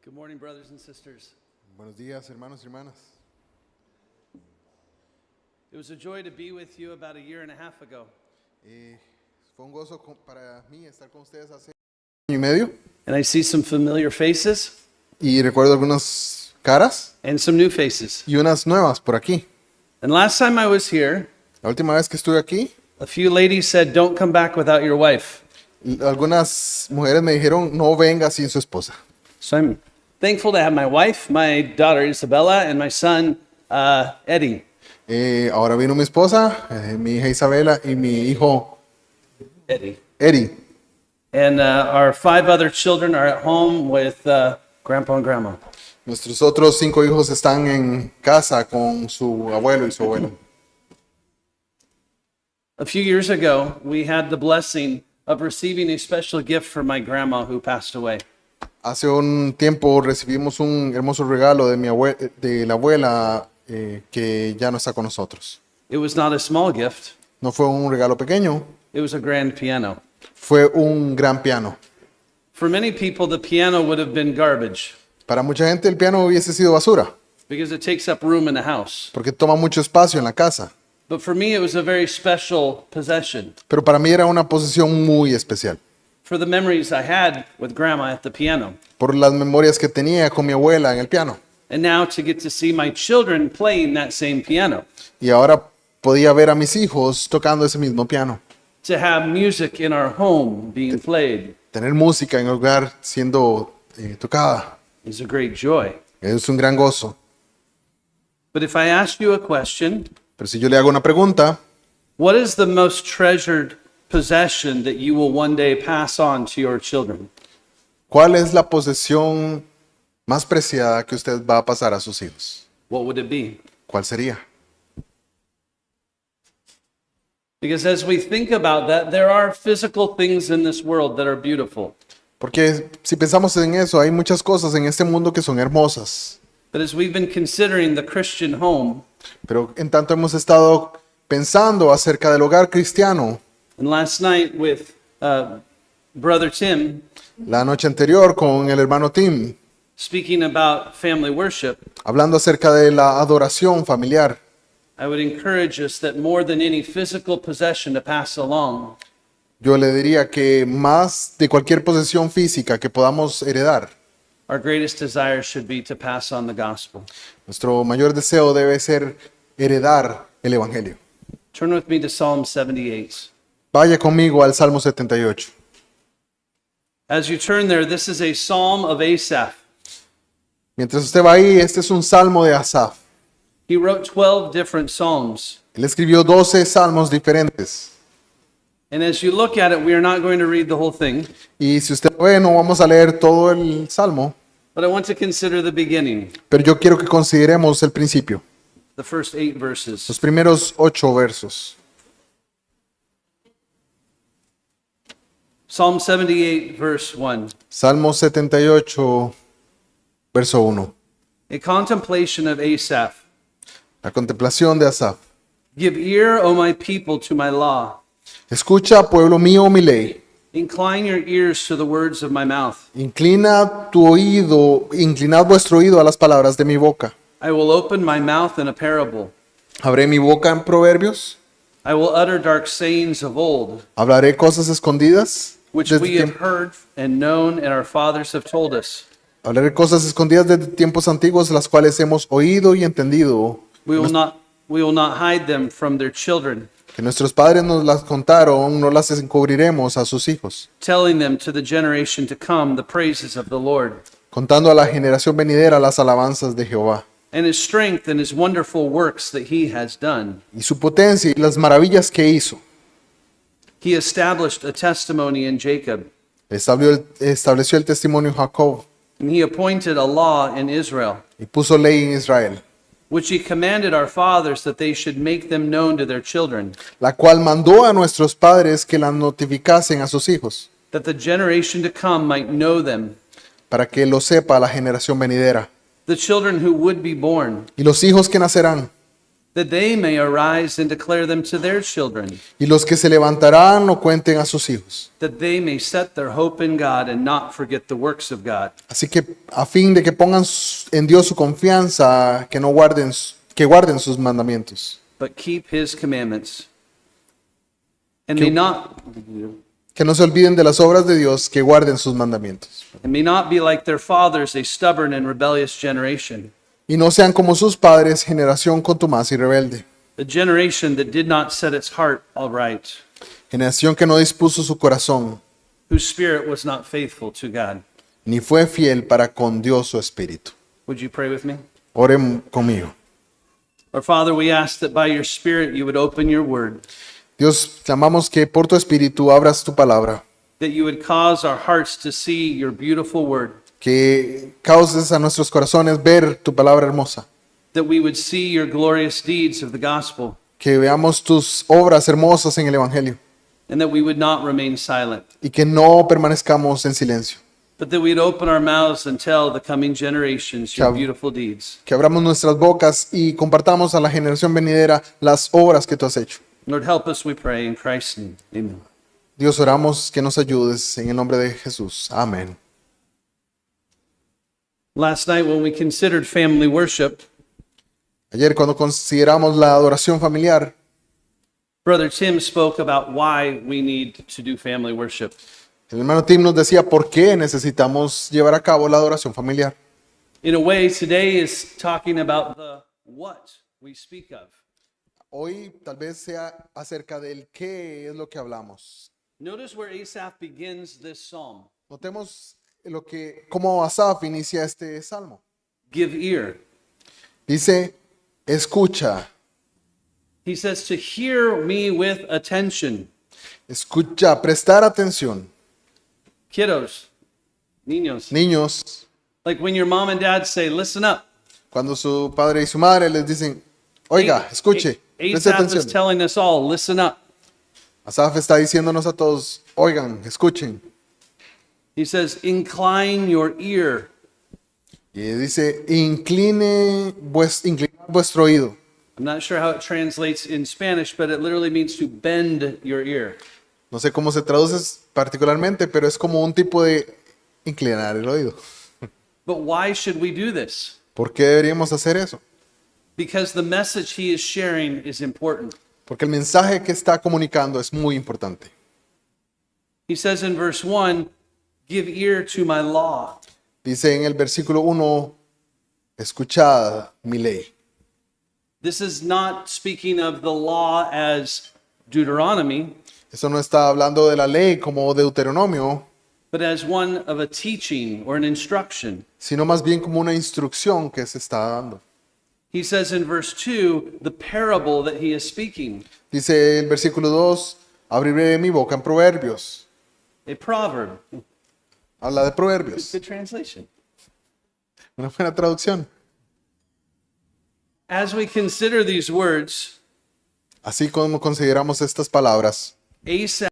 Good morning, brothers and sisters. Buenos días, hermanos y hermanas. It was a joy to be with you about a year and a half ago. Fue un gozo para mí estar con ustedes hace un año y medio. And I see some familiar faces Y recuerdo algunas caras and some new faces. y unas nuevas por aquí. And last time I was here, La última vez que estuve aquí, a few ladies said, "Don't come back without your wife." algunas mujeres me dijeron, no venga sin su esposa. So I'm thankful to have my wife, my daughter Isabella, and my son Eddie. Ahora vino mi esposa, mi hija Isabela y mi hijo Eddie. Eddie. And our 5 other children are at home with Grandpa and Grandma. Nuestros otros 5 hijos están en casa con su abuelo y su abuela. A few years ago, we had the blessing of receiving a special gift from my grandma who passed away. Hace un tiempo recibimos un hermoso regalo de la abuela que ya no está con nosotros. It was not a small gift. No fue un regalo pequeño, It was a grand piano. fue un gran piano. For many people, the piano would have been garbage Para mucha gente el piano hubiese sido basura, because it takes up room in the house. porque toma mucho espacio en la casa. But for me, it was a very special possession Pero para mí era una posición muy especial, for the memories I had with Grandma at the piano. por las memorias que tenía con mi abuela en el piano. And now to get to see my children playing that same piano, Y ahora podía ver a mis hijos tocando ese mismo piano. to have music in our home being played Tener música en el hogar siendo tocada is a great joy. es un gran gozo. But if I ask you a question, Pero si yo le hago una pregunta, what is the most treasured possession that you will one day pass on to your children? ¿cuál es la posesión más preciada que usted va a pasar a sus hijos? What would it be? ¿Cuál sería? Because as we think about that, there are physical things in this world that are beautiful. Porque si pensamos en eso, hay muchas cosas en este mundo que son hermosas. But as we've been considering the Christian home, Pero en tanto hemos estado pensando acerca del hogar cristiano, and last night with Brother Tim la noche anterior con el hermano Tim, speaking about family worship, hablando acerca de la adoración familiar, I would encourage us that more than any physical possession to pass along, yo le diría que más de cualquier posesión física que podamos heredar, our greatest desire should be to pass on the gospel. nuestro mayor deseo debe ser heredar el Evangelio. Turn with me to Psalm 78. Vaya conmigo al Salmo 78. As you turn there, this is a psalm of Asaph. Mientras usted va ahí, este es un salmo de Asaf. He wrote 12 different psalms. Él escribió 12 salmos diferentes. And as you look at it, we are not going to read the whole thing, Y si usted ve, no vamos a leer todo el salmo, but I want to consider the beginning, pero yo quiero que consideremos el principio, the first 8 verses. los primeros 8 versos. Psalm 78, verse 1. Salmo 78, verso 1. A contemplation of Asaph. La contemplación de Asaf. Give ear, O my people, to my law. Escucha, pueblo mío, mi ley. Incline your ears to the words of my mouth. Inclinad vuestro oído a las palabras de mi boca. I will open my mouth in a parable. Abré mi boca en proverbios. I will utter dark sayings of old, Hablaré cosas escondidas. which desde we have tiemp- heard and known, and our fathers have told us. Hablaré cosas escondidas desde tiempos antiguos, las cuales hemos oído y entendido, We will not hide them from their children, que nuestros padres nos las contaron, no las encubriremos a sus hijos, telling them to the generation to come the praises of the Lord, contando a la generación venidera las alabanzas de Jehová, and his strength and his wonderful works that he has done. y su potencia y las maravillas que hizo. He established a testimony in Jacob, Estableció el testimonio en Jacob, and he appointed a law in Israel, y puso ley en Israel, which he commanded our fathers that they should make them known to their children, la cual mandó a nuestros padres que la notificasen a sus hijos, that the generation to come might know them, para que lo sepa la generación venidera, the children who would be born, y los hijos que nacerán, that they may arise and declare them to their children, Y los que se levantarán lo cuenten a sus hijos. that they may set their hope in God and not forget the works of God. Así que a fin de que pongan en Dios su confianza, que guarden sus mandamientos. But keep his commandments. And may not Que no se olviden de las obras de Dios, que guarden sus mandamientos. be like their fathers, a stubborn and rebellious generation, Y no sean como sus padres, generación contumaz y rebelde. a generation that did not set its heart aright, Generación que no dispuso su corazón, whose spirit was not faithful to God. ni fue fiel para con Dios su espíritu. Would you pray with me? Oren conmigo. Our Father, we ask that by your Spirit you would open your word, Dios, clamamos que por tu espíritu abras tu palabra, that you would cause our hearts to see your beautiful word, que causes a nuestros corazones ver tu palabra hermosa, that we would see your glorious deeds of the gospel, que veamos tus obras hermosas en el Evangelio and that we would not remain silent, y que no permanezcamos en silencio, but that we'd open our mouths and tell the coming generations your Chao. beautiful deeds. que abramos nuestras bocas y compartamos a la generación venidera las obras que tú has hecho. Lord, help us, we pray, in Christ's name. Amen. Dios, oramos que nos ayudes en el nombre de Jesús. Amén. Last night, when we considered family worship, Ayer cuando consideramos la adoración familiar, Brother Tim spoke about why we need to do family worship. el hermano Tim nos decía por qué necesitamos llevar a cabo la adoración familiar. In a way, today is talking about the what we speak of. Hoy tal vez sea acerca del qué es lo que hablamos. Notice where Asaph begins this psalm. Notemos cómo Asaf inicia este salmo. Give ear. Dice, escucha, He says to hear me with attention. escucha, prestar atención. Kiddos, niños. Niños, Like when your mom and dad say, listen up. cuando su padre y su madre les dicen, oiga, escuche, preste Asaph is atención. telling us all, listen up. Asaf está diciéndonos a todos, oigan, escuchen. He says, incline your ear. Y dice, inclinad vuestro oído. I'm not sure how it translates in Spanish, but it literally means to bend your ear. No sé cómo se traduce particularmente, pero es como un tipo de inclinar el oído. But why should we do this? ¿Por qué deberíamos hacer eso? Because the message he is sharing is important. Porque el mensaje que está comunicando es muy importante. He says in verse 1, give ear to my law. Dice en el versículo 1, escuchad mi ley. This is not speaking of the law as Deuteronomy, Eso no está hablando de la ley como Deuteronomio, but as one of a teaching or an instruction. sino más bien como una instrucción que se está dando. He says in verse 2, the parable that he is speaking, Dice el versículo 2, abriré mi boca en proverbios. a proverb. Habla de proverbios. Good translation. Una buena traducción. As we consider these words, Así como consideramos estas palabras, Asaph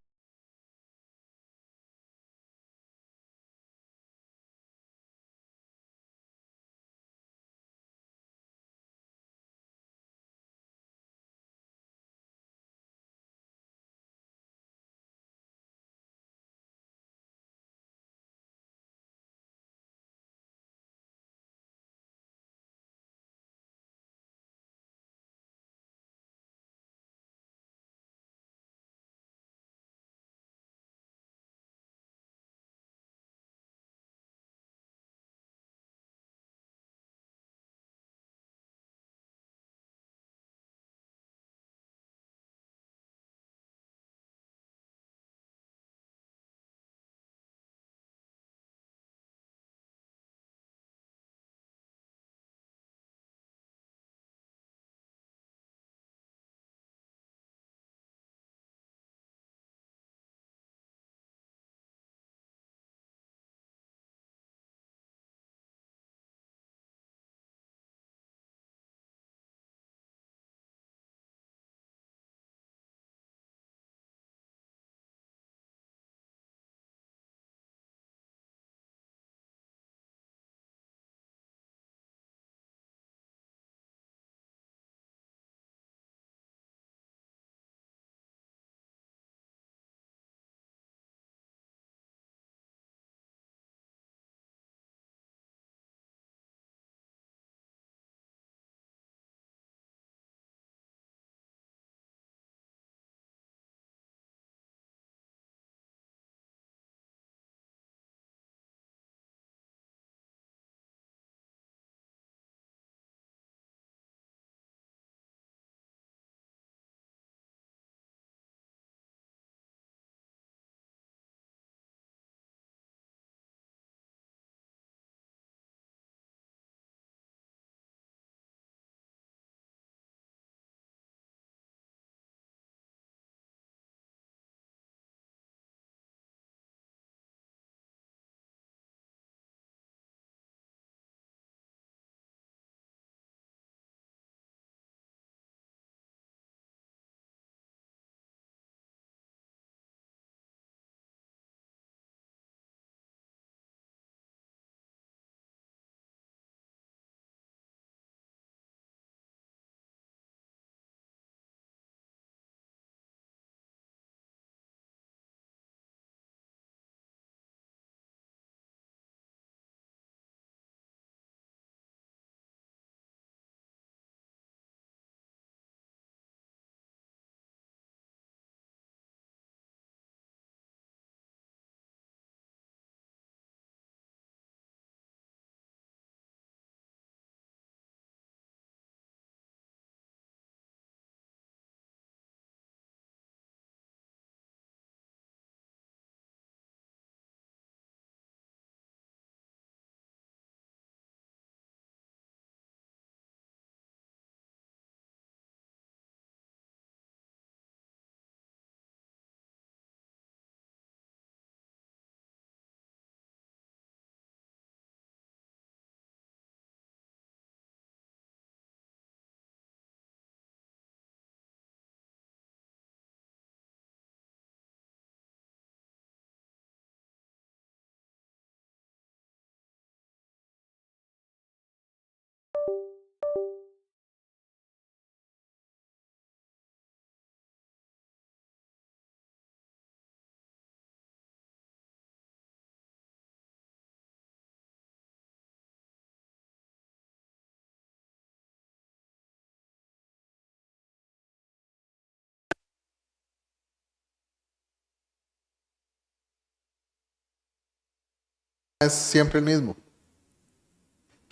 es siempre el mismo.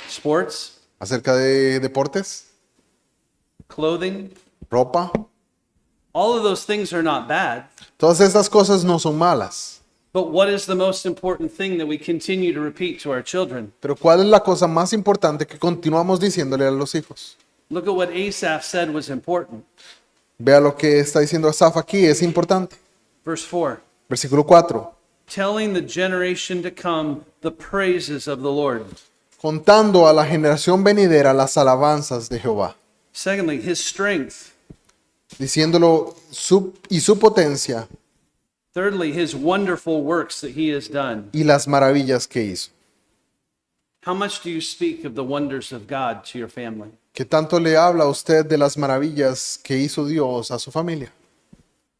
Sports, Acerca de deportes, clothing, ropa, all of those things are not bad. todas estas cosas no son malas. But what is the most important thing that we continue to repeat to our children? Pero ¿cuál es la cosa más importante que continuamos diciéndole a los hijos? Look at what Asaph said was important. Vea lo que está diciendo Asaf aquí, es importante. Verse 4. Versículo 4. Telling the generation to come the praises of the Lord. Contando a la generación venidera las alabanzas de Jehová. Secondly, his strength. Diciéndolo y su potencia Thirdly, his wonderful works that he has done. y las maravillas que hizo. How much do you speak of the wonders of God to your family? ¿Qué tanto le habla a usted de las maravillas que hizo Dios a su familia?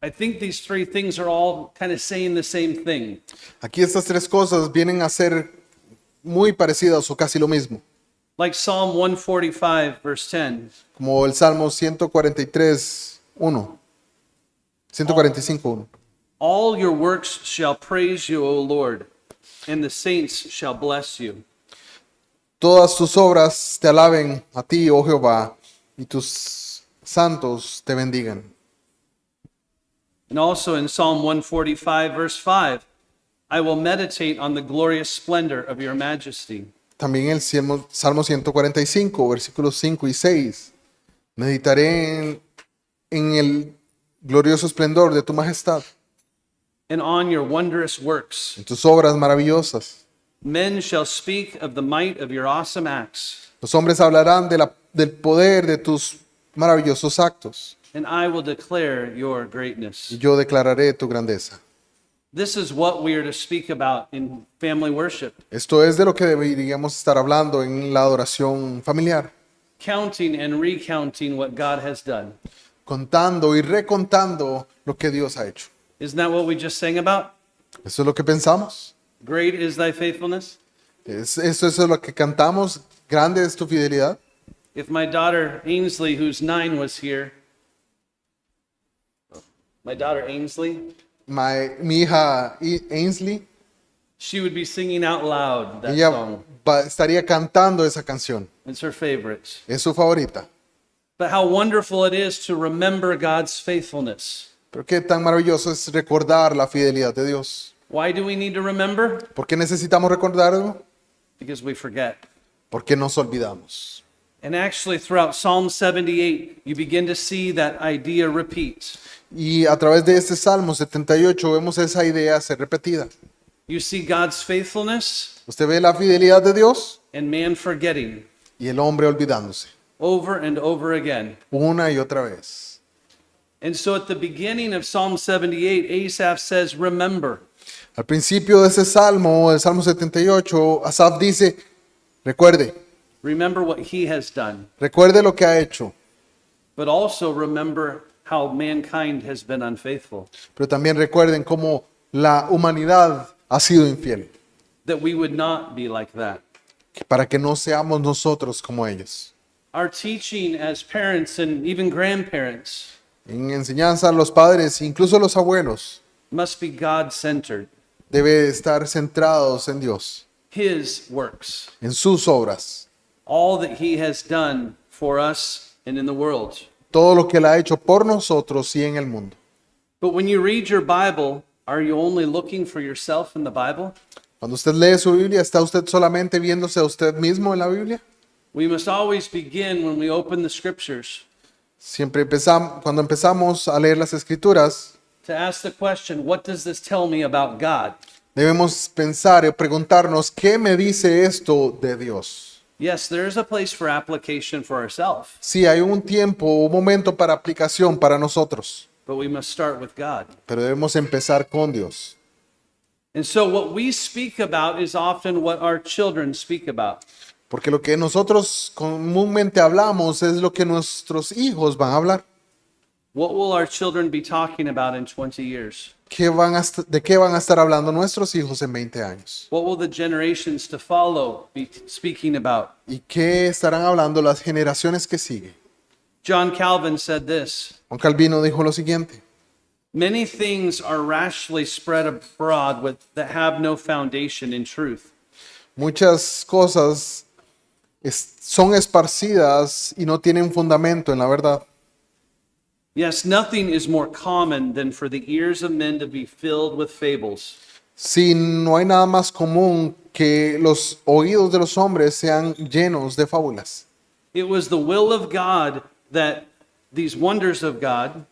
I think these three things are all kind of saying the same thing. Aquí estas tres cosas vienen a ser muy parecidas o casi lo mismo. Like Psalm 145, verse 10. Como el Salmo 143, 1. 145, 1. All your works shall praise you, O Lord, and the saints shall bless you. Todas tus obras te alaben a ti, oh Jehová, y tus santos te bendigan. And also in Psalm 145, verse 5, I will meditate on the glorious splendor of your majesty. También el Salmo 145, versículos 5 y 6. Meditaré en el glorioso esplendor de tu majestad, And on your wondrous works. en tus obras maravillosas. Men shall speak of the might of your awesome acts, Los hombres hablarán del poder de tus maravillosos actos, and I will declare your greatness. y yo declararé tu grandeza. This is what we are to speak about in family worship, Esto es de lo que deberíamos estar hablando en la adoración familiar, counting and recounting what God has done. contando y recontando lo que Dios ha hecho. Isn't that what we just sang about? Eso es lo que pensamos. Great is thy faithfulness. Eso es lo que cantamos. Grande es tu fidelidad. If my daughter Ainsley, who's 9, was here, my daughter Ainsley, Mi hija Ainsley, she would be singing out loud that ella song. estaría cantando esa canción. It's her favorite. Es su favorita. But how wonderful it is to remember God's faithfulness. Pero qué tan maravilloso es recordar la fidelidad de Dios. Why do we need to remember? ¿Por qué necesitamos recordarlo? Because we forget. Porque nos olvidamos. And actually, throughout Psalm 78, you begin to see that idea repeat. Y a través de este Salmo 78 vemos esa idea ser repetida. You see God's faithfulness Usted ve la fidelidad de Dios and man forgetting y el hombre olvidándose over and over again. una y otra vez. And so at the beginning of Psalm 78, Asaph says, remember. Al principio de ese Salmo, el Salmo 78, Asaf dice, recuerde, Remember what he has done. recuerde lo que ha hecho, But also remember how mankind has been unfaithful. pero también recuerden cómo la humanidad ha sido infiel, That we would not be like that. para que no seamos nosotros como ellos. Our teaching as parents and even grandparents En enseñanza, los padres, incluso los abuelos, must be God-centered. deben estar centrados en Dios, His works. en sus obras, All that he has done for us and in the world. todo lo que Él ha hecho por nosotros y en el mundo. But when you read your Bible, are you only looking for yourself in the Bible? Cuando usted lee su Biblia, ¿está usted solamente viéndose a usted mismo en la Biblia? We must always begin when we open the scriptures Cuando empezamos a leer las Escrituras, to ask the question, what does this tell me about God? debemos pensar y preguntarnos, ¿qué me dice esto de Dios? Yes, there is a place for application for ourselves, Sí, hay un tiempo, un momento para aplicación para nosotros, but we must start with God. pero debemos empezar con Dios. And so what we speak about is often what our children speak about. Porque lo que nosotros comúnmente hablamos es lo que nuestros hijos van a hablar. What will our children be talking about in 20 years? ¿De qué van a estar hablando nuestros hijos en 20 años? What will the generations to follow be speaking about? ¿Y qué estarán hablando las generaciones que siguen? John Calvin said this, Juan Calvino dijo lo siguiente: many things are rashly spread abroad that have no foundation in truth. Muchas cosas son esparcidas y no tienen fundamento en la verdad. Yes, nothing is more common than for the ears of men to be filled with fables. Si no hay nada más común que los oídos de los hombres sean llenos de fábulas. It was the will of God that these wonders of God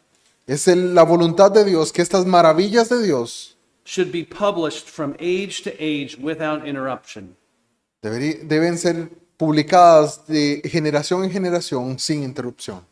Es la voluntad de Dios que estas maravillas de Dios should be published from age to age without interruption. deben ser publicadas de generación en generación sin interrupción.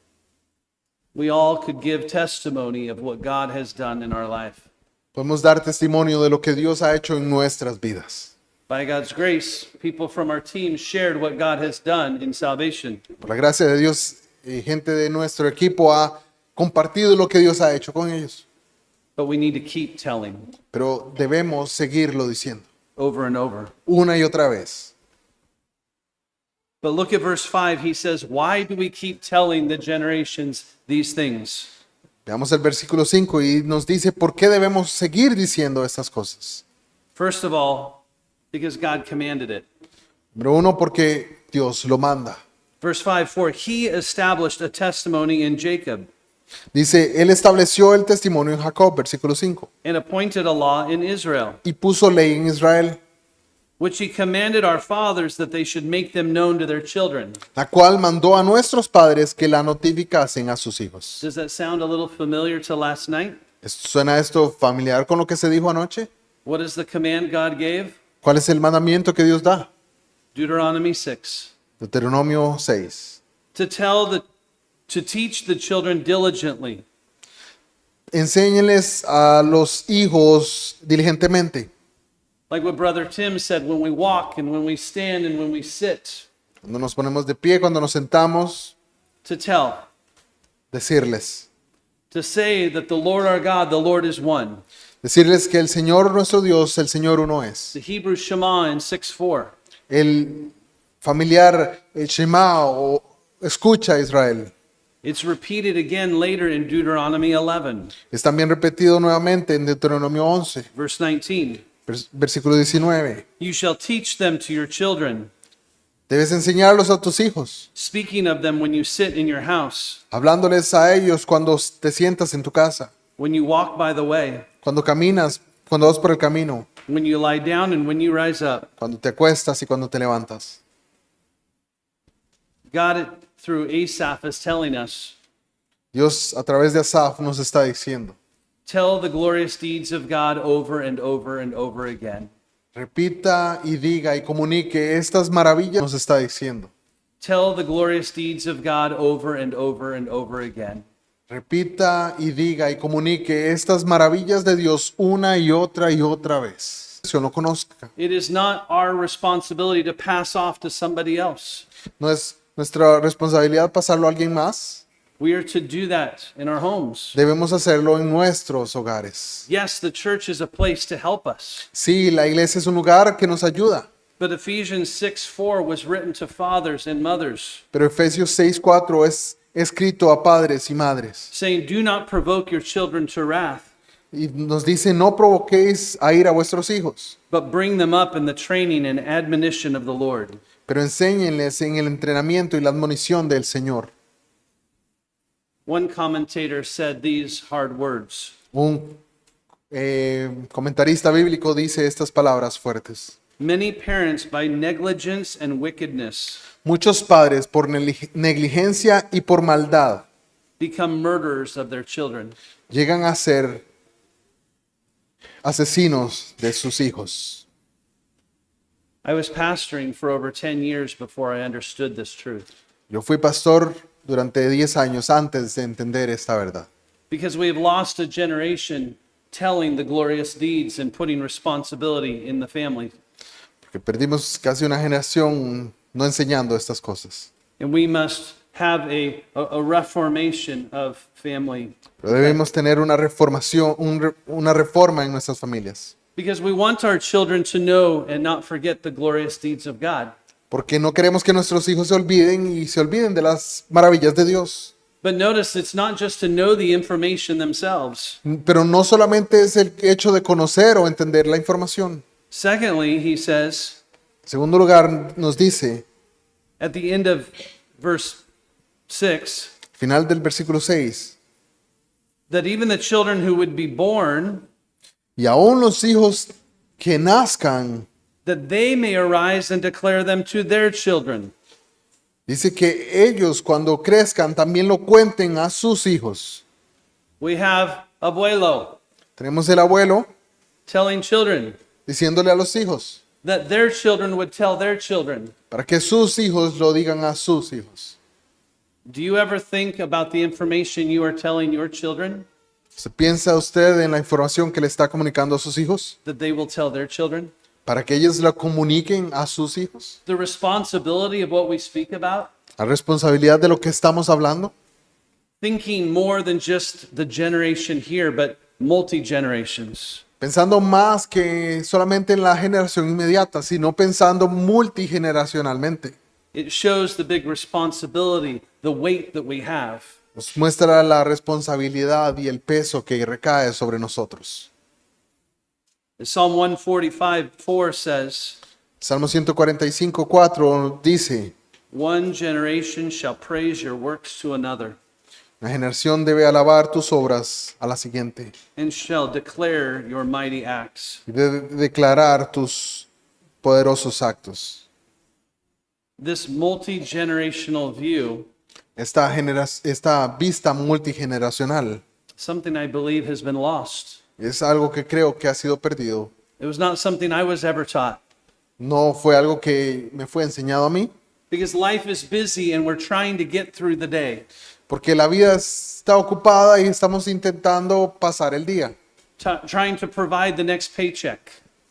We all could give testimony of what God has done in our life. Podemos dar testimonio de lo que Dios ha hecho en nuestras vidas. By God's grace, people from our team shared what God has done in salvation. Por la gracia de Dios, gente de nuestro equipo ha compartido lo que Dios ha hecho con ellos. But we need to keep telling Pero debemos seguirlo diciendo over and over. una y otra vez. But look at verse 5. He says, why do we keep telling the generations these things? Veamos el versículo 5 y nos dice por qué debemos seguir diciendo estas cosas. First of all, because God commanded it. Número 1, porque Dios lo manda. Verse 5, for he established a testimony in Jacob Dice, Él estableció el testimonio en Jacob, versículo 5, and appointed a law in Israel, y puso ley en Israel, which he commanded our fathers that they should make them known to their children. la cual mandó a nuestros padres que la notificasen a sus hijos. Does that sound a little familiar to last night? ¿Suena esto familiar con lo que se dijo anoche? What is the command God gave? ¿Cuál es el mandamiento que Dios da? Deuteronomy 6. Deuteronomio 6. To teach the children diligently, Enséñenles a los hijos diligentemente. like what Brother Tim said, when we walk and when we stand and when we sit, Cuando nos ponemos de pie, cuando nos sentamos, to tell, decirles. to say that the Lord our God, the Lord is one. Decirles que el Señor nuestro Dios, el Señor uno es. The Hebrew Shema in 6:4. El familiar, el Shema o escucha a Israel. It's repeated again later in Deuteronomy 11, Es también repetido nuevamente en Deuteronomio 11, verse 19. versículo 19. You shall teach them to your children, Debes enseñarlos a tus hijos, speaking of them when you sit in your house, hablándoles a ellos cuando te sientas en tu casa, when you walk by the way, cuando caminas, cuando vas por el camino, when you lie down and when you rise up. cuando te acuestas y cuando te levantas. God, through Asaph, is telling us, Dios a través de Asaf nos está diciendo, tell the glorious deeds of God over and over and over again. repita y diga y comunique estas maravillas, nos está diciendo. Tell the glorious deeds of God over and over and over again. Repita y diga y comunique estas maravillas de Dios una y otra vez. Si lo conozca. It is not our responsibility to pass off to somebody else. No es nuestra responsabilidad pasarlo a alguien más. We are to do that in our homes. Debemos hacerlo en nuestros hogares. Yes, the church is a place to help us. Sí, la iglesia es un lugar que nos ayuda. But Ephesians 6:4 was written to fathers and mothers, Pero Efesios 6:4 es escrito a padres y madres. saying, do not provoke your children to wrath, Y nos dice, no provoquéis a ir a vuestros hijos, but bring them up in the training and admonition of the Lord. pero enséñenles en el entrenamiento y la admonición del Señor. One commentator said these hard words: Un comentarista bíblico dice estas palabras fuertes. many parents by negligence and wickedness Muchos padres por negligencia y por maldad become murderers of their children. llegan a ser asesinos de sus hijos. I was pastoring for over 10 years before I understood this truth, Yo fui pastor durante 10 años antes de entender esta verdad. because we have lost a generation telling the glorious deeds and putting responsibility in the family. Porque perdimos casi una generación no enseñando estas cosas. And we must have a reformation of family, Pero debemos tener una reformación, una reforma en nuestras familias. because we want our children to know and not forget the glorious deeds of God. Porque no queremos que nuestros hijos se olviden de las maravillas de Dios. But notice, it's not just to know the information themselves. Pero no solamente es el hecho de conocer o entender la información. Secondly, he says, segundo lugar, nos dice, at the end of verse 6, final del versículo 6, that even the children who would be born, y aún los hijos que nazcan, that they may arise and declare them to their children. dice que ellos cuando crezcan también lo cuenten a sus hijos. We have abuelo Tenemos el abuelo telling children diciéndole a los hijos, that their children would tell their children. para que sus hijos lo digan a sus hijos. Do you ever think about the information you are telling your children ¿Se piensa usted en la información que le está comunicando a sus hijos? that they will tell their children? Para que ellos la comuniquen a sus hijos. The responsibility of what we speak about, La responsabilidad de lo que estamos hablando. thinking more than just the generation here, but multi-generations. Pensando más que solamente en la generación inmediata, sino pensando multigeneracionalmente. It shows the big responsibility, the weight that we have. Nos muestra la responsabilidad y el peso que recae sobre nosotros. Psalm 145:4 says, Salmo 145:4 dice, one generation shall praise your works to another, la generación debe alabar tus obras a la siguiente and shall declare your mighty acts. y debe declarar tus poderosos actos. This multi-generational view, Esta vista multigeneracional something I believe has been lost. es algo que creo que ha sido perdido. It was not something I was ever taught. No fue algo que me fue enseñado a mí, Because life is busy and we're trying to get through the day, porque la vida está ocupada y estamos intentando pasar el día, trying to provide the next paycheck.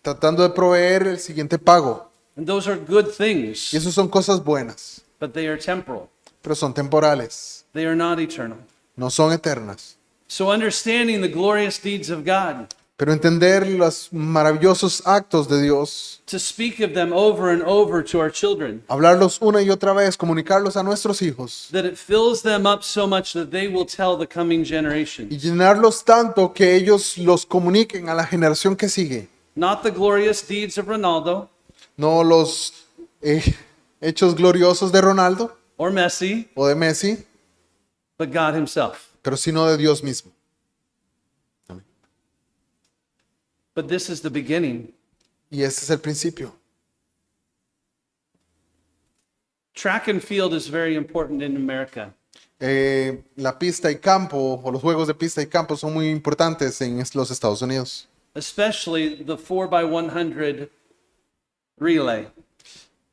tratando de proveer el siguiente pago. And those are good Y things, eso son cosas buenas, but they are temporal. pero son temporales, They are not eternal. no son eternas. So understanding the glorious deeds of God, Pero entender los maravillosos actos de Dios, to speak of them over and over to our children, hablarlos una y otra vez, comunicarlos a nuestros hijos that it fills them up so much that they will tell the coming y generations. llenarlos tanto que ellos los comuniquen a la generación que sigue. Not the glorious deeds of Ronaldo No los hechos gloriosos de Ronaldo or Messi, o de Messi, but God Himself. pero sino de Dios mismo. But this is the beginning. Y ese es el principio. Track and field is very important in America. La pista y campo, o los juegos de pista y campo, son muy importantes en los Estados Unidos. Especially the 4x100 relay.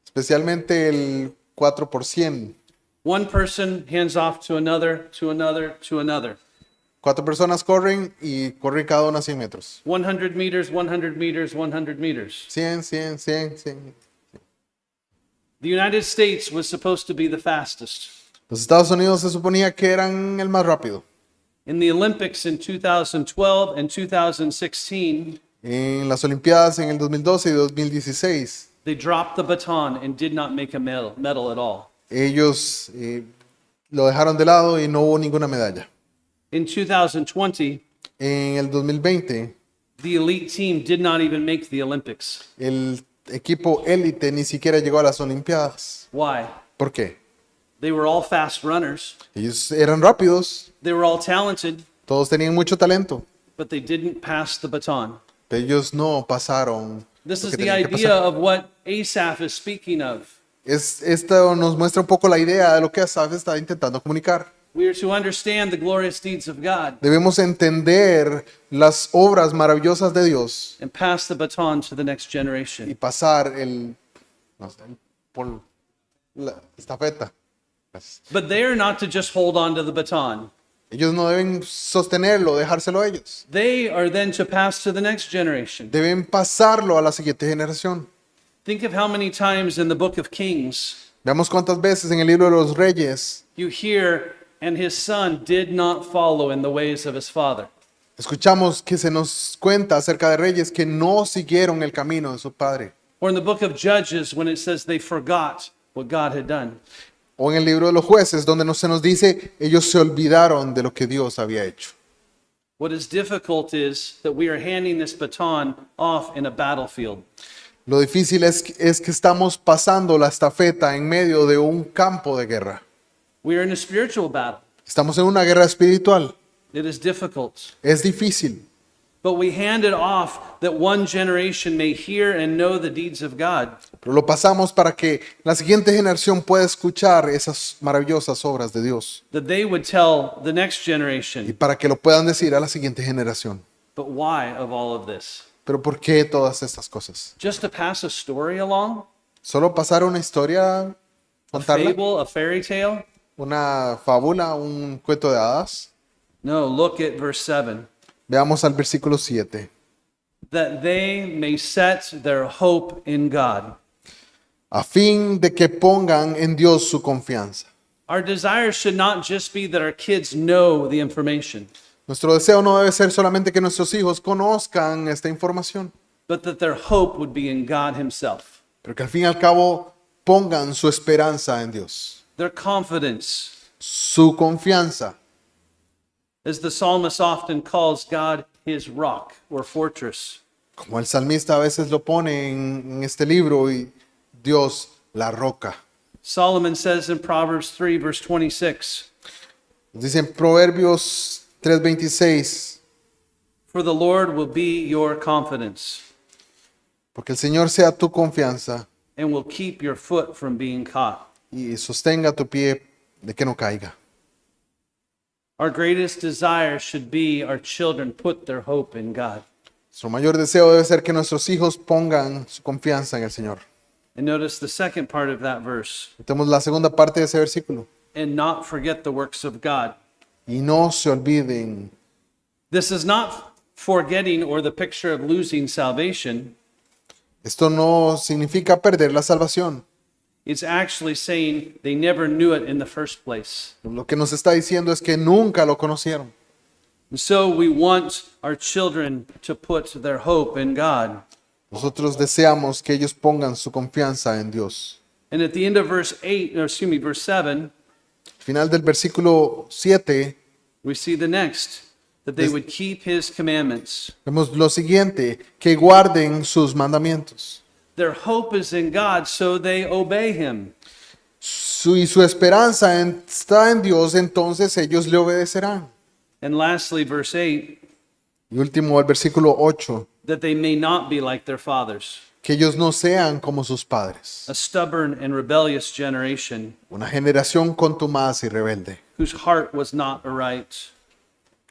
Especialmente el 4%. One person hands off to another, to another, to another. 4 personas corren y corren cada una 100 metros. 100 meters, 100 meters, 100 meters. 100, 100, 100, 100. The United States was supposed to be the fastest. Los Estados Unidos se suponía que eran el más rápido. In the Olympics in 2012 and 2016, En las Olimpiadas en el 2012 y 2016, they dropped the baton and did not make a medal at all. ellos lo dejaron de lado y no hubo ninguna medalla. In 2020, En el 2020, the elite team did not even make the Olympics. el equipo élite ni siquiera llegó a las Olimpiadas. Why? ¿Por qué? They were all fast runners. Ellos eran rápidos, They were all talented, todos tenían mucho talento, but they didn't pass the baton. pero ellos no pasaron. This lo is que the tenían que idea pasar. of what Asaph is speaking of. Esto nos muestra un poco la idea de lo que Asaf está intentando comunicar. We are to understand the glorious deeds of God Debemos entender las obras maravillosas de Dios and pass the baton to the next y generation. pasar la estafeta. But they are not to just hold on to the baton. Ellos no deben sostenerlo, dejárselo a ellos. They are then to pass to the next generation. Deben pasarlo a la siguiente generación. Think of how many times in the book of Kings Veamos cuántas veces en el libro de los Reyes you hear, and his son did not follow in the ways of his father. escuchamos que se nos cuenta acerca de reyes que no siguieron el camino de su padre. Or in the book of Judges when it says they forgot what God had done. O en el libro de los jueces donde se nos dice ellos se olvidaron de lo que Dios había hecho. What is difficult is that we are handing this baton off in a battlefield. Lo difícil es que estamos pasando la estafeta en medio de un campo de guerra. We are in a spiritual battle. Estamos en una guerra espiritual. It is difficult. Es difícil, But we hand it off that one generation may hear and know the deeds of God. pero lo pasamos para que la siguiente generación pueda escuchar esas maravillosas obras de Dios That they would tell the next y generation. para que lo puedan decir a la siguiente generación. But why of all of this? Pero ¿por qué todas estas cosas? Just to pass a story along? ¿Solo pasar una historia, A contarla? fable, a fairy tale? ¿Una fábula, un cuento de hadas? No, look at verse 7. Veamos al versículo 7. That they may set their hope in God. A fin de que pongan en Dios su confianza. Our desire should not just be that our kids know the information, Nuestro deseo no debe ser solamente que nuestros hijos conozcan esta información, but that their hope would be in God Himself. pero que al fin y al cabo pongan su esperanza en Dios, Their confidence, su confianza. as the psalmist often calls God his rock or fortress. Como el salmista a veces lo pone en este libro, y Dios la roca. Solomon says in Proverbs 3, verse 26, Dice en Proverbios 3:26, for the Lord will be your confidence porque el Señor sea tu confianza and will keep your foot from being caught. y sostenga tu pie de que no caiga. Our greatest desire should be our children put their hope in God. Nuestro mayor deseo debe ser que nuestros hijos pongan su confianza en el Señor. And notice the second part of that verse, Tenemos la segunda parte de ese versículo. and not forget the works of God. Y no se olviden. This is not forgetting or the picture of losing salvation. Esto no significa perder la salvación. It's actually saying they never knew it in the first place. Lo que nos está diciendo es que nunca lo conocieron. And so we want our children to put their hope in God. Nosotros deseamos que ellos pongan su confianza en Dios. And at the end of verse 7, Al final del versículo 7 we see the next, that they would keep his commandments. vemos lo siguiente, que guarden sus mandamientos. Their hope is in God, so they obey him. Y su esperanza está en Dios, entonces ellos le obedecerán. And lastly, verse 8, Y último, el versículo 8, that they may not be like their fathers, que ellos no sean como sus padres, a stubborn and rebellious generation una generación contumaz y rebelde, whose heart was not aright,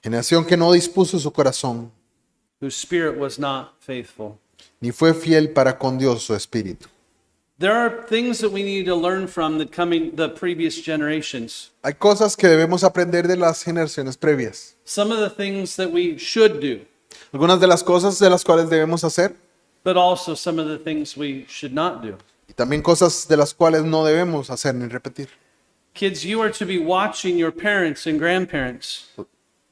generación que no dispuso su corazón, whose spirit was not faithful. ni fue fiel para con Dios su espíritu. There are things that we need to learn from the previous generations. Hay cosas que debemos aprender de las generaciones previas. Some of the things that we should do, Algunas de las cosas de las cuales debemos hacer but also some of the things we should not do. y también cosas de las cuales no debemos hacer ni repetir. Kids, you are to be watching your parents and grandparents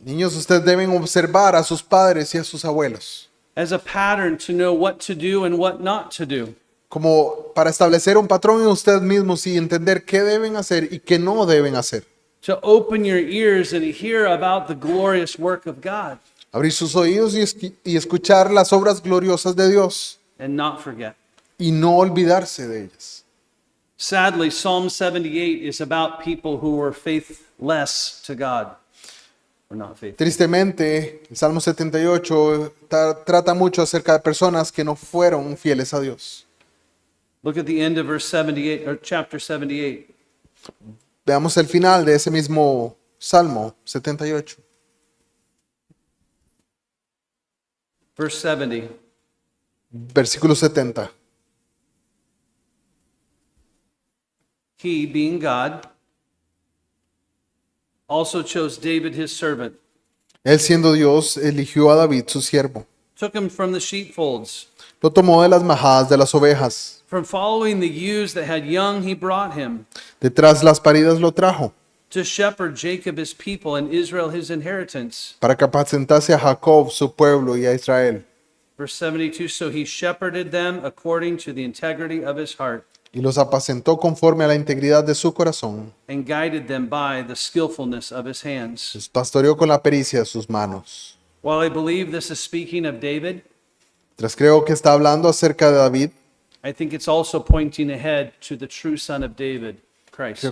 Niños, ustedes deben observar a sus padres y a sus abuelos as a pattern to know what to do and what not to do. como para establecer un patrón en ustedes mismos y entender qué deben hacer y qué no deben hacer. To open your ears and hear about the glorious work of God Abrir sus oídos y escuchar las obras gloriosas de Dios and not forget. y no olvidarse de ellas. Sadly, Psalm 78 is about people who were faithless to God. Or not faithful. Tristemente, el Salmo 78 trata mucho acerca de personas que no fueron fieles a Dios. Look at the end of verse 78 or chapter 78. Veamos el final de ese mismo Salmo 78. Verse 70. Versículo 70. He, being God, also chose David his servant, Él siendo Dios, eligió a David su siervo. took him from the sheepfolds. Lo tomó de las majadas de las ovejas. From following the ewes that had young, he brought him. Detrás las paridas lo trajo, To shepherd Jacob his people and Israel his inheritance. para que apacentase a Jacob su pueblo y a Israel. Verse 72, so he shepherded them according to the integrity of his heart Y los apacentó conforme a la integridad de su corazón. and guided them by the skillfulness of his hands. Los pastoreó con la pericia de sus manos. While I believe this is speaking of David, Tras creo que está hablando acerca de David, I think it's also pointing ahead to the true Son of David, Christ.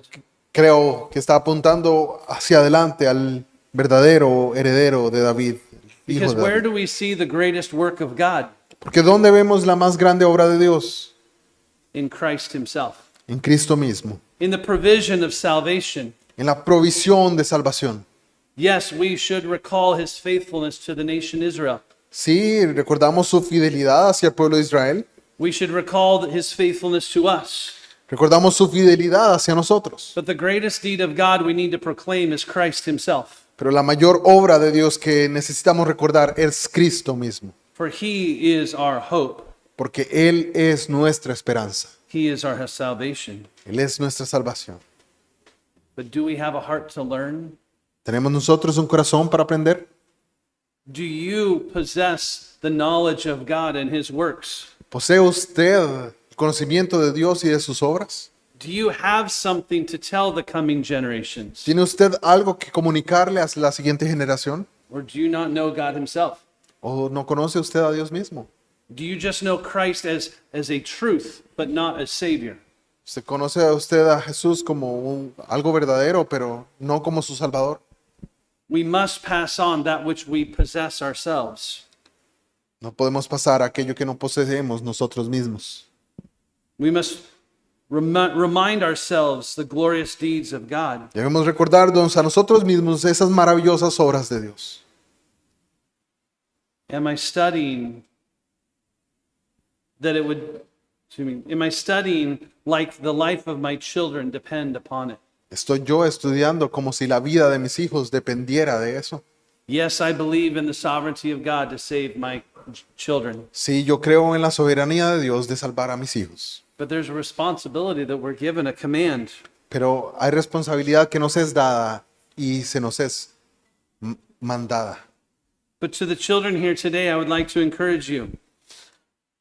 Creo que está apuntando hacia adelante al verdadero heredero de David, hijo Because de where David. do we see the greatest work of God? Porque ¿dónde vemos la más grande obra de Dios? In Christ himself. En Cristo mismo, In the provision of salvation. en la provisión de salvación. Yes, we should recall his faithfulness to the nation Israel. Sí, recordamos su fidelidad hacia el pueblo de Israel, We should recall his faithfulness to us. recordamos su fidelidad hacia nosotros, But the greatest deed of God we need to proclaim is Christ himself. pero la mayor obra de Dios que necesitamos recordar es Cristo mismo, For he is our hope. porque Él es nuestra esperanza, He is our salvation. Él es nuestra salvación. But do we have a heart to learn? ¿Tenemos nosotros un corazón para aprender? Do you possess the knowledge of God and his works? ¿Posee usted el conocimiento de Dios y de sus obras? Do you have something to tell the coming generations? ¿Tiene usted algo que comunicarle a la siguiente generación? Or do you not know God himself? ¿O no conoce usted a Dios mismo? Do you just know Christ as a truth, but not as Savior? ¿Se conoce a usted a Jesús como algo verdadero, pero no como su Salvador? We must pass on that which we possess ourselves. No podemos pasar aquello que no poseemos nosotros mismos. We must remind ourselves the glorious deeds of God. Debemos recordarnos a nosotros mismos esas maravillosas obras de Dios. Am I studying am I studying like the life of my children depend upon it? ¿Estoy yo estudiando como si la vida de mis hijos dependiera de eso? Yes, I believe in the sovereignty of God to save my children. Sí, yo creo en la soberanía de Dios de salvar a mis hijos. But there's a responsibility that we're given, a command. Pero hay responsabilidad que nos es dada y se nos es mandada. But to the children here today, I would like to encourage you.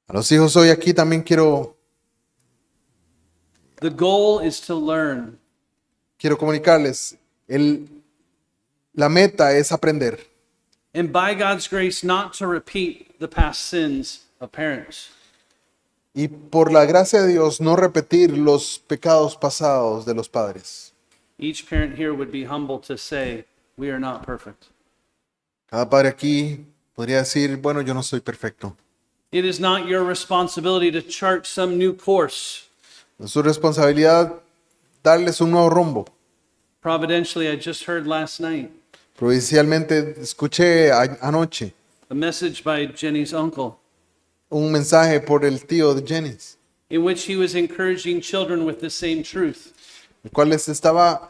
A los hijos hoy aquí también quiero The goal is to learn. comunicarles, la meta es aprender. And by God's grace, not to repeat the past sins of parents. Y por la gracia de Dios, no repetir los pecados pasados de los padres. Each parent here would be humble to say, we are not perfect. Cada padre aquí podría decir, bueno, yo no soy perfecto. It is not your responsibility to chart some new course. Es su responsabilidad darles un nuevo rumbo. Providentially, I just heard last night Providencialmente escuché anoche a message by Jenny's uncle un mensaje por el tío de Jennings, in which he was encouraging children with the same truth. el cual les estaba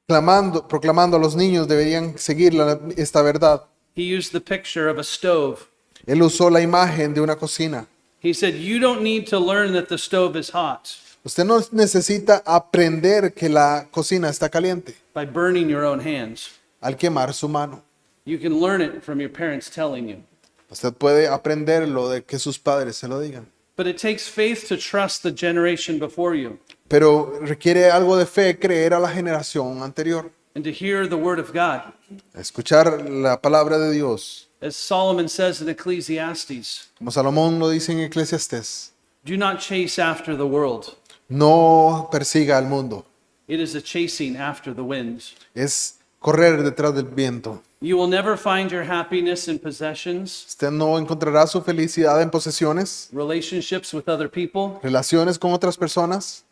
proclamando a los niños deberían seguir esta verdad. He used the picture of a stove. Él usó la imagen de una cocina. He said, you don't need to learn that the stove is hot Usted no necesita aprender que la cocina está caliente by burning your own hands. al quemar su mano. You can learn it from your parents telling you. Usted puede aprenderlo de que sus padres se lo digan. But it takes faith to trust the generation before you Pero requiere algo de fe creer a la generación anterior. and to hear the word of God. Escuchar la palabra de Dios. As Solomon says in Ecclesiastes, Como Salomón lo dice en Eclesiastés. do not chase after the world. No persiga al mundo. It is a chasing after the winds. Es correr detrás del viento. You will never find your happiness in possessions, Usted no encontrará su felicidad en posesiones, relationships with other people, relaciones con otras personas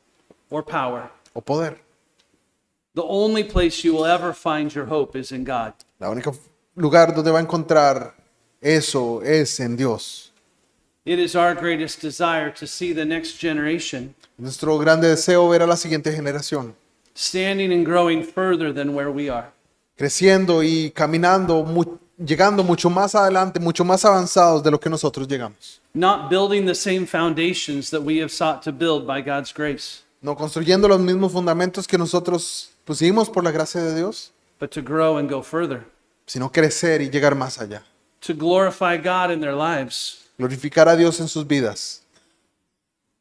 or power. o poder. The only place you will ever find your hope is in God. La única lugar donde va a encontrar eso es en Dios. It is our greatest desire to see the next generation Nuestro grande deseo ver a la siguiente generación standing and growing further than where we are. creciendo y caminando, llegando mucho más adelante, mucho más avanzados de lo que nosotros llegamos. Not building the same foundations that we have sought to build by God's grace, No construyendo los mismos fundamentos que nosotros pusimos por la gracia de Dios, but to grow and go further, sino crecer y llegar más allá. to glorify God in their lives. Glorificar a Dios en sus vidas.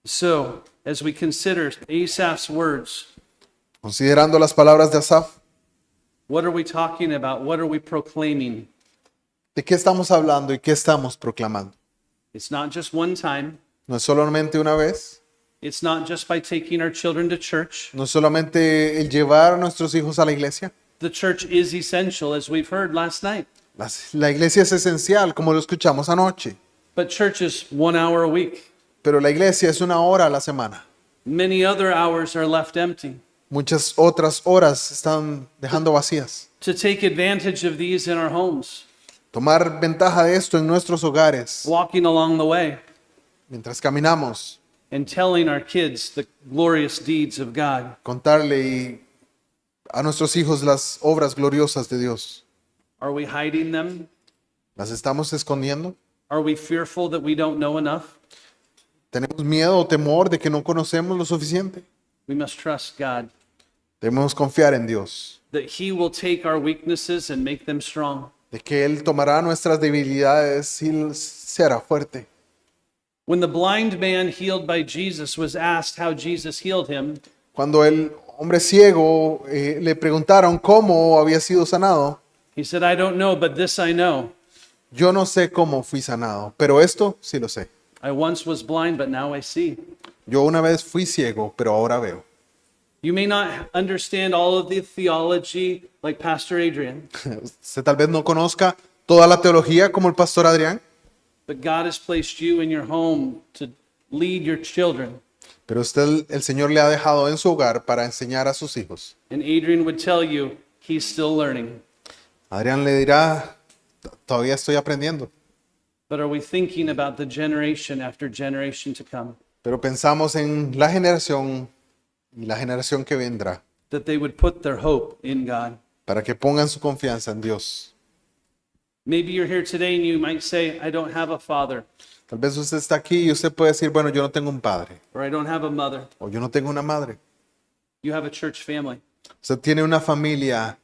So, as we consider Asaph's words, Considerando las palabras de Asaf, what are we talking about? What are we proclaiming? ¿de qué estamos hablando y qué estamos proclamando? It's not just one time. No es solamente una vez, It's not just by taking our children to church. no es solamente el llevar a nuestros hijos a la iglesia. The church is essential, as we've heard last night. La iglesia es esencial, como lo escuchamos anoche, But church is 1 hour a week. pero la iglesia es una hora a la semana. Many other hours are left empty. Muchas otras horas se están dejando vacías. To take advantage of these in our homes, Tomar ventaja de esto en nuestros hogares walking along the way, mientras caminamos, and telling our kids the glorious deeds of God. contarle a nuestros hijos las obras gloriosas de Dios. Are we hiding them? ¿Las estamos escondiendo? Are we fearful that we don't know enough? ¿Tenemos miedo o temor de que no conocemos lo suficiente? We must trust God Debemos confiar en Dios, that He will take our weaknesses and make them strong. de que Él tomará nuestras debilidades y se hará fuerte. When the blind man healed by Jesus was asked how Jesus healed him, Cuando el hombre ciego le preguntaron cómo había sido sanado, he said, I don't know, but this I know. yo no sé cómo fui sanado, pero esto sí lo sé. I once was blind, but now I see. Yo una vez fui ciego, pero ahora veo. You may not understand all of the theology like Pastor Adrian, Usted tal vez no conozca toda la teología como el pastor Adrián, but God has placed you in your home to lead your children. pero usted, el Señor le ha dejado en su hogar para enseñar a sus hijos. And Adrian would tell you he's still learning. Adrián le dirá, todavía estoy aprendiendo, But are we thinking about the generation after generation to come? pero pensamos en la generación y la generación que vendrá, That they would put their hope in God. para que pongan su confianza en Dios. Maybe you're here today and you might say, I don't have a father, Tal vez usted está aquí y usted puede decir, bueno, yo no tengo un padre, or I don't have a mother. o yo no tengo una madre. You have a church family. Usted tiene una familia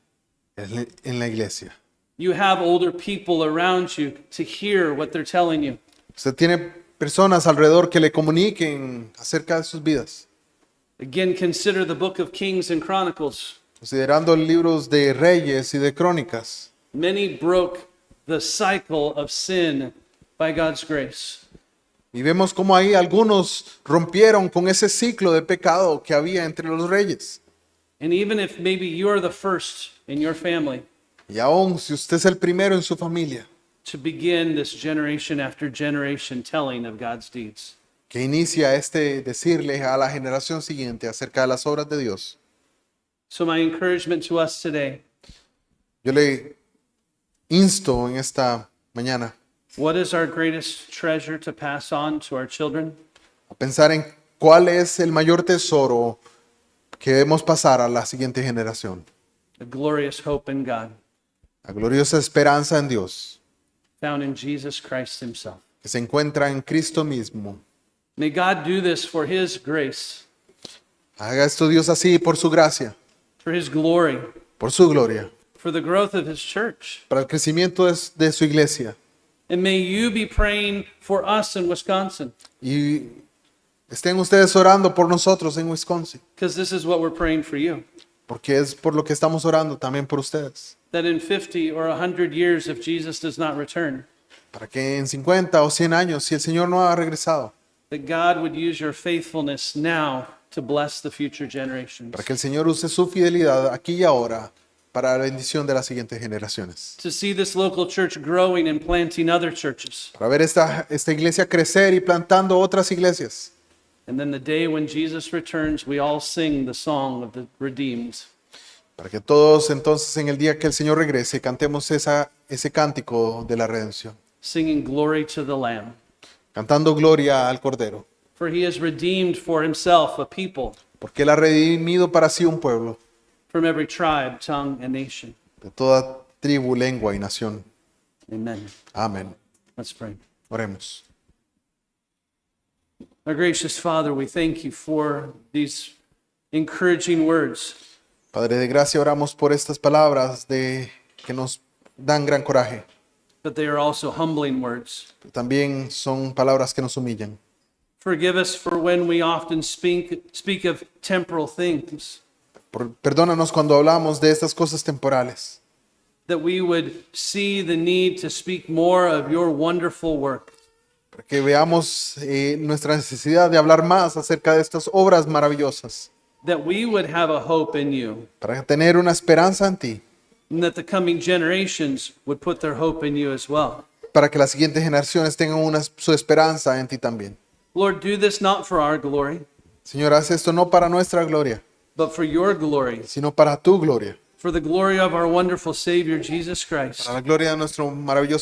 en la iglesia. You have older people around you to hear what they're telling you. Usted tiene personas alrededor que le comuniquen acerca de sus vidas. Again, consider the book of Kings and Chronicles. Considerando libros de Reyes y de Crónicas, Many broke the cycle of sin by God's grace. y vemos cómo ahí algunos rompieron con ese ciclo de pecado que había entre los reyes. And even if maybe you're the first in your family Y aún si usted es el primero en su familia to begin this generation after generation telling of God's deeds, que inicia decirle a la generación siguiente acerca de las obras de Dios, so my encouragement to us today, yo le insto en esta mañana what is our greatest treasure to pass on to our children? a pensar en cuál es el mayor tesoro que debemos pasar a la siguiente generación. A glorious hope in God, La gloriosa esperanza en Dios found in Jesus Christ himself. que se encuentra en Cristo mismo. May God do this for his grace, Haga esto Dios así por su gracia, for his glory, por su gloria, for the growth of his church. para el crecimiento de su iglesia. And may you be praying for us in Wisconsin, Y estén ustedes orando por nosotros en Wisconsin, because this is what we're praying for you. porque es por lo que estamos orando también por ustedes. That in 50 or 100 years, if Jesus does not return, Para que en 50 o 100 años, si el Señor no ha regresado, that God would use your faithfulness now to bless the future generations. para que el Señor use su fidelidad aquí y ahora para la bendición de las siguientes generaciones. To see this local church growing and planting other churches. Para ver esta iglesia crecer y plantando otras iglesias. And then the day when Jesus returns, we all sing the song of the redeemed. Para que todos entonces en el día que el Señor regrese cantemos ese cántico de la redención. Singing glory to the Lamb. Cantando gloria al Cordero. For he has redeemed for himself a people Porque Él ha redimido para sí un pueblo from every tribe, tongue, and nation. de toda tribu, lengua y nación. Amen. Amén. Let's pray. Oremos. Our gracious Father, we thank you for these encouraging words. Padre de gracia, oramos por estas palabras que nos dan gran coraje. But they are also humbling words. Pero también son palabras que nos humillan. Forgive us for when we often speak of temporal things, Perdónanos cuando hablamos de estas cosas temporales. that we would see the need to speak more of your wonderful work. para que veamos nuestra necesidad de hablar más acerca de estas obras maravillosas, that we would have a hope in you, para tener una esperanza en ti, and that the coming generations would put their hope in you as well. para que las siguientes generaciones tengan su esperanza en ti también. Lord, do this not for our glory, Señor, haz esto no para nuestra gloria, but for your glory, sino para tu gloria, for the glory of our wonderful Savior, Jesus Christ. para la gloria de nuestro maravilloso